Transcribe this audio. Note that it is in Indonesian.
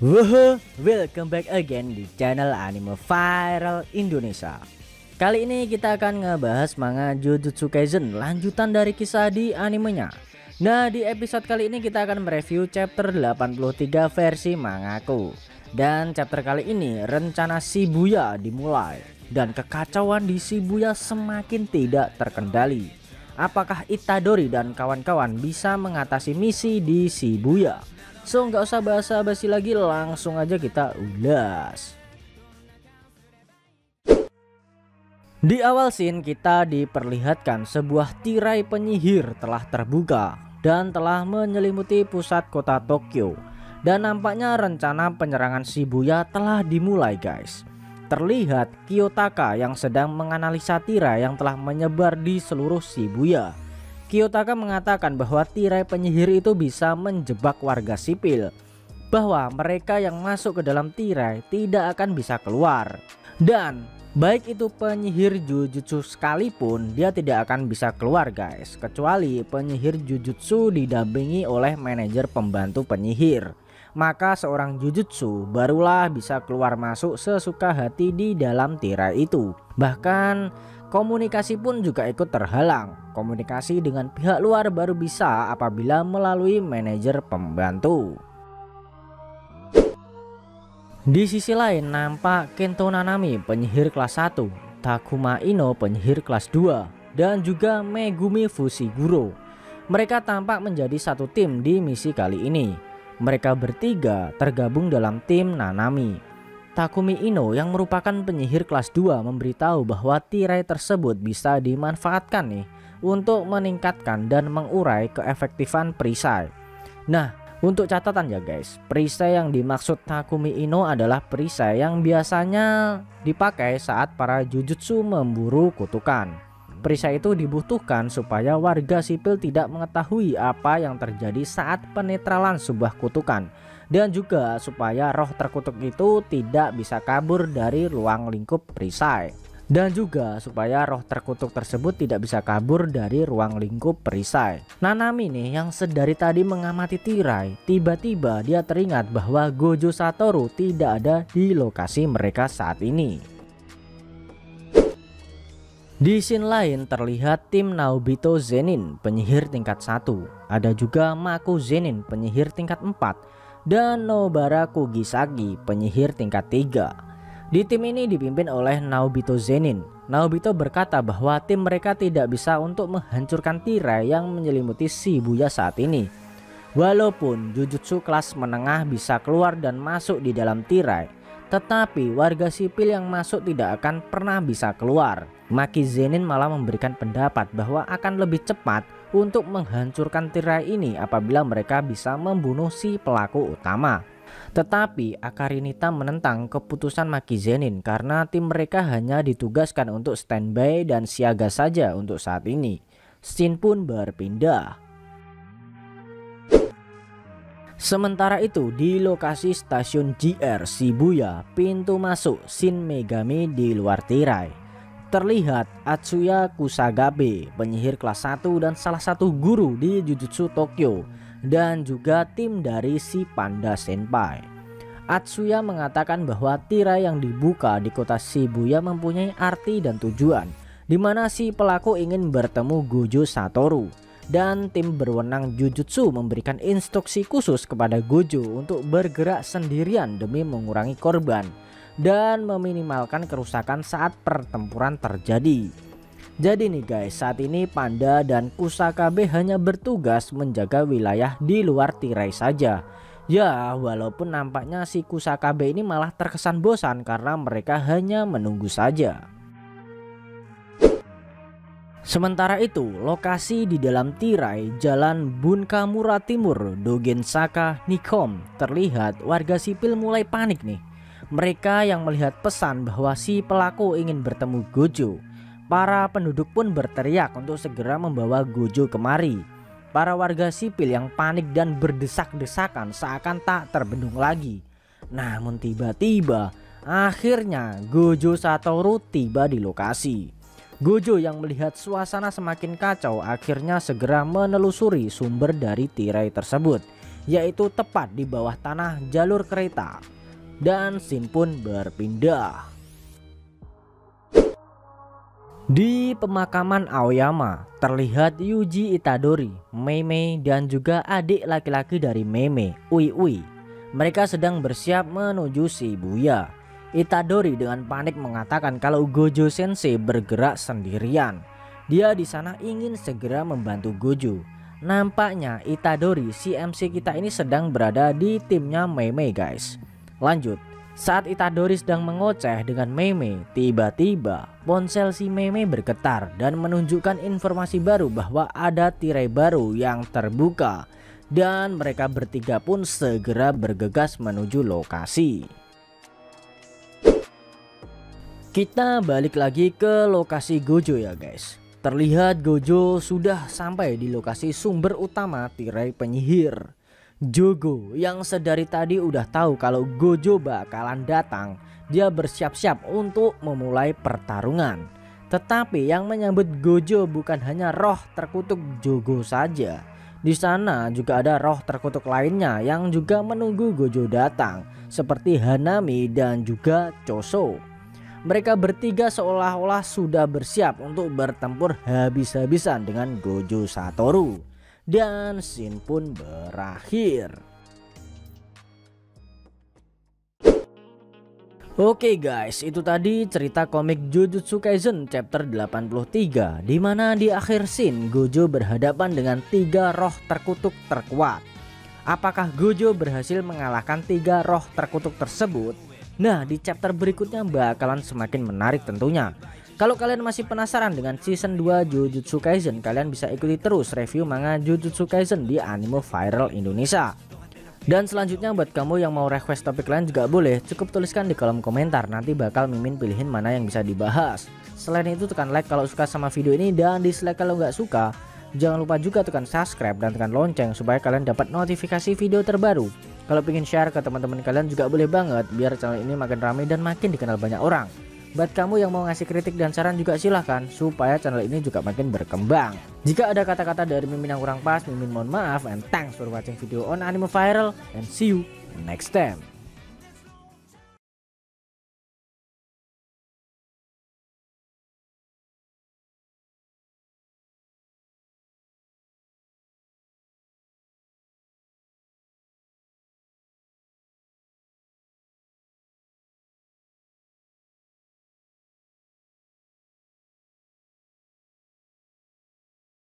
Woho, welcome back again di channel Anime Viral Indonesia. Kali ini kita akan ngebahas manga Jujutsu Kaisen lanjutan dari kisah di animenya. Nah, di episode kali ini kita akan mereview chapter 83 versi mangaku. Dan chapter kali ini rencana Shibuya dimulai dan kekacauan di Shibuya semakin tidak terkendali. Apakah Itadori dan kawan-kawan bisa mengatasi misi di Shibuya? So nggak usah basa-basi lagi, langsung aja kita ulas. Di awal scene kita diperlihatkan sebuah tirai penyihir telah terbuka dan telah menyelimuti pusat kota Tokyo. Dan nampaknya rencana penyerangan Shibuya telah dimulai, guys. Terlihat Kiyotaka yang sedang menganalisa tirai yang telah menyebar di seluruh Shibuya. Kiyotaka mengatakan bahwa tirai penyihir itu bisa menjebak warga sipil, bahwa mereka yang masuk ke dalam tirai tidak akan bisa keluar, dan baik itu penyihir Jujutsu sekalipun dia tidak akan bisa keluar, guys, kecuali penyihir Jujutsu didampingi oleh manajer pembantu penyihir. Maka seorang Jujutsu barulah bisa keluar masuk sesuka hati di dalam tirai itu. Bahkan komunikasi pun juga ikut terhalang. Komunikasi dengan pihak luar baru bisa apabila melalui manajer pembantu. Di sisi lain nampak Kento Nanami penyihir kelas 1, Takuma Ino penyihir kelas 2, dan juga Megumi Fushiguro. Mereka tampak menjadi satu tim di misi kali ini. Mereka bertiga tergabung dalam tim Nanami. Takumi Ino yang merupakan penyihir kelas 2 memberitahu bahwa tirai tersebut bisa dimanfaatkan nih untuk meningkatkan dan mengurai keefektifan perisai. Nah, untuk catatan ya guys, perisai yang dimaksud Takumi Ino adalah perisai yang biasanya dipakai saat para Jujutsu memburu kutukan. Perisai itu dibutuhkan supaya warga sipil tidak mengetahui apa yang terjadi saat penetralan sebuah kutukan, dan juga supaya roh terkutuk itu tidak bisa kabur dari ruang lingkup perisai, dan juga supaya roh terkutuk tersebut tidak bisa kabur dari ruang lingkup perisai. Nanami nih yang sedari tadi mengamati tirai, tiba-tiba dia teringat bahwa Gojo Satoru tidak ada di lokasi mereka saat ini. Di scene lain terlihat tim Naobito Zenin penyihir tingkat 1, ada juga Maku Zenin penyihir tingkat 4, dan Nobara Kugisagi penyihir tingkat 3. Di tim ini dipimpin oleh Naobito Zenin. Naobito berkata bahwa tim mereka tidak bisa untuk menghancurkan tirai yang menyelimuti Shibuya saat ini. Walaupun Jujutsu kelas menengah bisa keluar dan masuk di dalam tirai, tetapi warga sipil yang masuk tidak akan pernah bisa keluar. Maki Zenin malah memberikan pendapat bahwa akan lebih cepat untuk menghancurkan tirai ini apabila mereka bisa membunuh si pelaku utama. Tetapi Akarinita menentang keputusan Maki Zenin karena tim mereka hanya ditugaskan untuk standby dan siaga saja untuk saat ini. Scene pun berpindah. Sementara itu di lokasi stasiun JR Shibuya, pintu masuk Shin Megami di luar tirai. Terlihat Atsuya Kusagabe penyihir kelas 1 dan salah satu guru di Jujutsu Tokyo, dan juga tim dari si Panda Senpai. Atsuya mengatakan bahwa tirai yang dibuka di kota Shibuya mempunyai arti dan tujuan, di mana si pelaku ingin bertemu Gojo Satoru. Dan tim berwenang Jujutsu memberikan instruksi khusus kepada Gojo untuk bergerak sendirian demi mengurangi korban dan meminimalkan kerusakan saat pertempuran terjadi. Jadi nih guys, saat ini Panda dan Kusakabe hanya bertugas menjaga wilayah di luar tirai saja. Ya, walaupun nampaknya si Kusakabe ini malah terkesan bosan karena mereka hanya menunggu saja. Sementara itu, lokasi di dalam tirai Jalan Bunkamura Timur, Dogensaka Nikom, terlihat warga sipil mulai panik nih. Mereka yang melihat pesan bahwa si pelaku ingin bertemu Gojo. Para penduduk pun berteriak untuk segera membawa Gojo kemari. Para warga sipil yang panik dan berdesak-desakan seakan tak terbendung lagi. Namun tiba-tiba akhirnya Gojo Satoru tiba di lokasi. Gojo yang melihat suasana semakin kacau akhirnya segera menelusuri sumber dari tirai tersebut. yaitu tepat di bawah tanah jalur kereta. Dan scene pun berpindah. Di pemakaman Aoyama terlihat Yuji Itadori, Mei Mei dan juga adik laki-laki dari Mei Mei, Ui Ui. Mereka sedang bersiap menuju Shibuya. Itadori dengan panik mengatakan kalau Gojo Sensei bergerak sendirian. Dia di sana ingin segera membantu Gojo. Nampaknya Itadori si MC kita ini sedang berada di timnya Mei Mei guys. Lanjut. Saat Itadori sedang mengoceh dengan Mei Mei, tiba-tiba ponsel si Mei Mei bergetar dan menunjukkan informasi baru bahwa ada tirai baru yang terbuka. Dan mereka bertiga pun segera bergegas menuju lokasi. Kita balik lagi ke lokasi Gojo ya guys. Terlihat Gojo sudah sampai di lokasi sumber utama tirai penyihir. Jogo yang sedari tadi udah tahu kalau Gojo bakalan datang, dia bersiap-siap untuk memulai pertarungan. Tetapi yang menyambut Gojo bukan hanya roh terkutuk Jogo saja. Di sana juga ada roh terkutuk lainnya yang juga menunggu Gojo datang, seperti Hanami dan juga Choso. Mereka bertiga seolah-olah sudah bersiap untuk bertempur habis-habisan dengan Gojo Satoru. Dan scene pun berakhir. Oke guys, itu tadi cerita komik Jujutsu Kaisen chapter 83, di mana di akhir scene Gojo berhadapan dengan 3 roh terkutuk terkuat. Apakah Gojo berhasil mengalahkan 3 roh terkutuk tersebut? Nah, di chapter berikutnya bakalan semakin menarik tentunya. Kalau kalian masih penasaran dengan season 2 Jujutsu Kaisen, kalian bisa ikuti terus review manga Jujutsu Kaisen di Anime Viral Indonesia. Dan selanjutnya buat kamu yang mau request topik lain juga boleh, cukup tuliskan di kolom komentar, nanti bakal Mimin pilihin mana yang bisa dibahas. Selain itu tekan like kalau suka sama video ini dan dislike kalau nggak suka. Jangan lupa juga tekan subscribe dan tekan lonceng supaya kalian dapat notifikasi video terbaru. Kalau pengen share ke teman-teman kalian juga boleh banget, biar channel ini makin ramai dan makin dikenal banyak orang. Buat kamu yang mau ngasih kritik dan saran juga silahkan, supaya channel ini juga makin berkembang. Jika ada kata-kata dari Mimin yang kurang pas, Mimin mohon maaf, and thanks for watching video on Anime Viral, and see you next time.